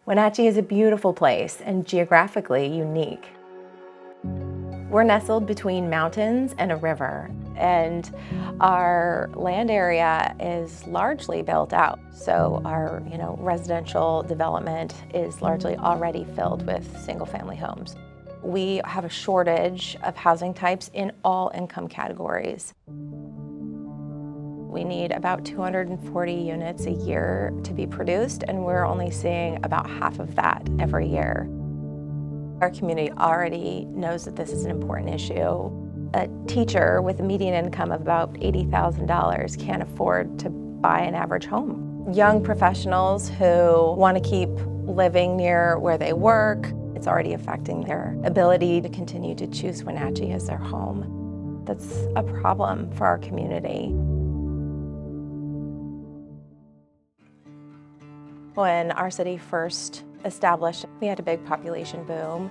Wenatchee is a beautiful place and geographically unique. We're nestled between mountains and a river, and our land area is largely built out. So our residential development is largely already filled with single-family homes. We have a shortage of housing types in all income categories. We need about 240 units a year to be produced, and we're only seeing about half of that every year. Our community already knows that this is an important issue. A teacher with a median income of about $80,000 can't afford to buy an average home. Young professionals who want to keep living near where they work, it's already affecting their ability to continue to choose Wenatchee as their home. That's a problem for our community. When our city first established, we had a big population boom.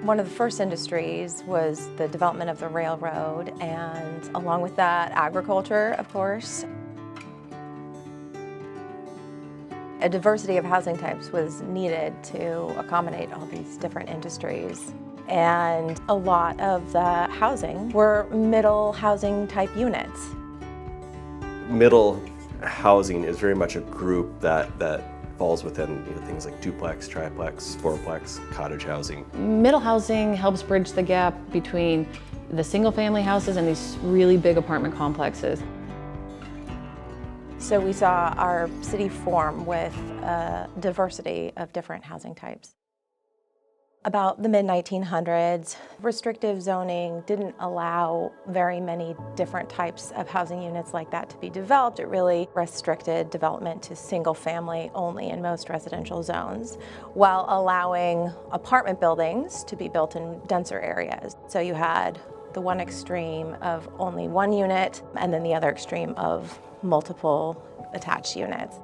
One of the first industries was the development of the railroad, and along with that, agriculture, of course. A diversity of housing types was needed to accommodate all these different industries. And a lot of the housing were middle housing type units. Middle housing is very much a group that falls within things like duplex, triplex, fourplex, cottage housing. Middle housing helps bridge the gap between the single-family houses and these really big apartment complexes. So we saw our city form with a diversity of different housing types. About the mid-1900s, restrictive zoning didn't allow very many different types of housing units like that to be developed. It really restricted development to single family only in most residential zones, while allowing apartment buildings to be built in denser areas. So you had the one extreme of only one unit, and then the other extreme of multiple attached units.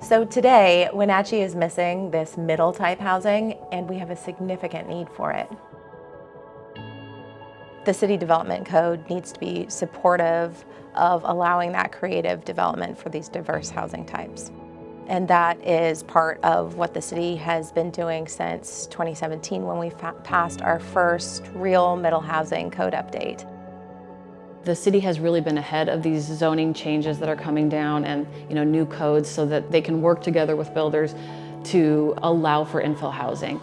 So today, Wenatchee is missing this middle type housing, and we have a significant need for it. The City Development Code needs to be supportive of allowing that creative development for these diverse housing types. And that is part of what the city has been doing since 2017 when we passed our first real middle housing code update. The city has really been ahead of these zoning changes that are coming down and new codes so that they can work together with builders to allow for infill housing.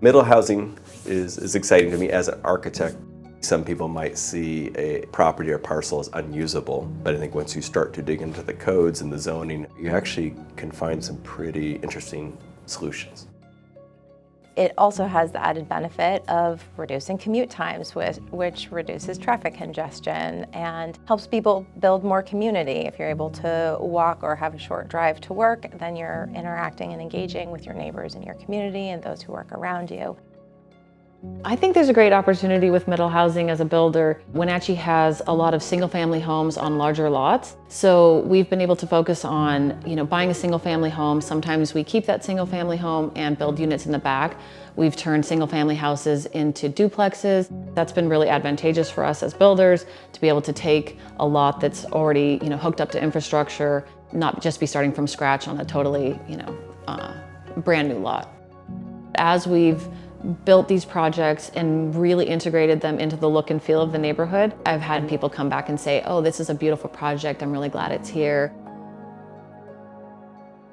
Middle housing is exciting to me as an architect. Some people might see a property or parcel as unusable, but I think once you start to dig into the codes and the zoning, you actually can find some pretty interesting solutions. It also has the added benefit of reducing commute times, which reduces traffic congestion and helps people build more community. If you're able to walk or have a short drive to work, then you're interacting and engaging with your neighbors in your community and those who work around you. I think there's a great opportunity with middle housing as a builder. Wenatchee has a lot of single-family homes on larger lots, so we've been able to focus on buying a single-family home. Sometimes we keep that single-family home and build units in the back. We've turned single-family houses into duplexes. That's been really advantageous for us as builders to be able to take a lot that's already hooked up to infrastructure, not just be starting from scratch on a totally brand new lot. As we've built these projects and really integrated them into the look and feel of the neighborhood, I've had people come back and say, oh, this is a beautiful project, I'm really glad it's here.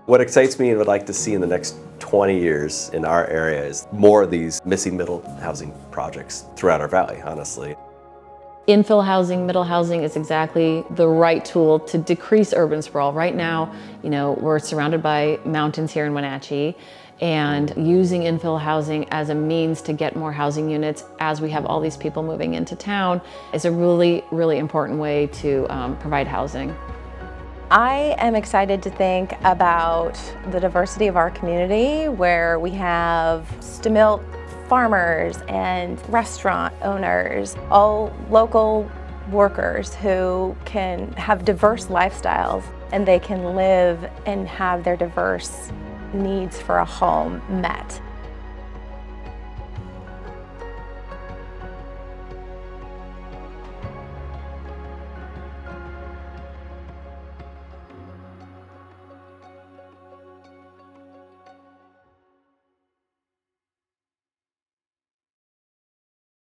What excites me and would like to see in the next 20 years in our area is more of these missing middle housing projects throughout our valley, honestly. Infill housing, middle housing is exactly the right tool to decrease urban sprawl. Right now, we're surrounded by mountains here in Wenatchee, and using infill housing as a means to get more housing units as we have all these people moving into town is a really, really important way to provide housing. I am excited to think about the diversity of our community, where we have Stamilt farmers and restaurant owners, all local workers who can have diverse lifestyles, and they can live and have their diverse needs for a home met.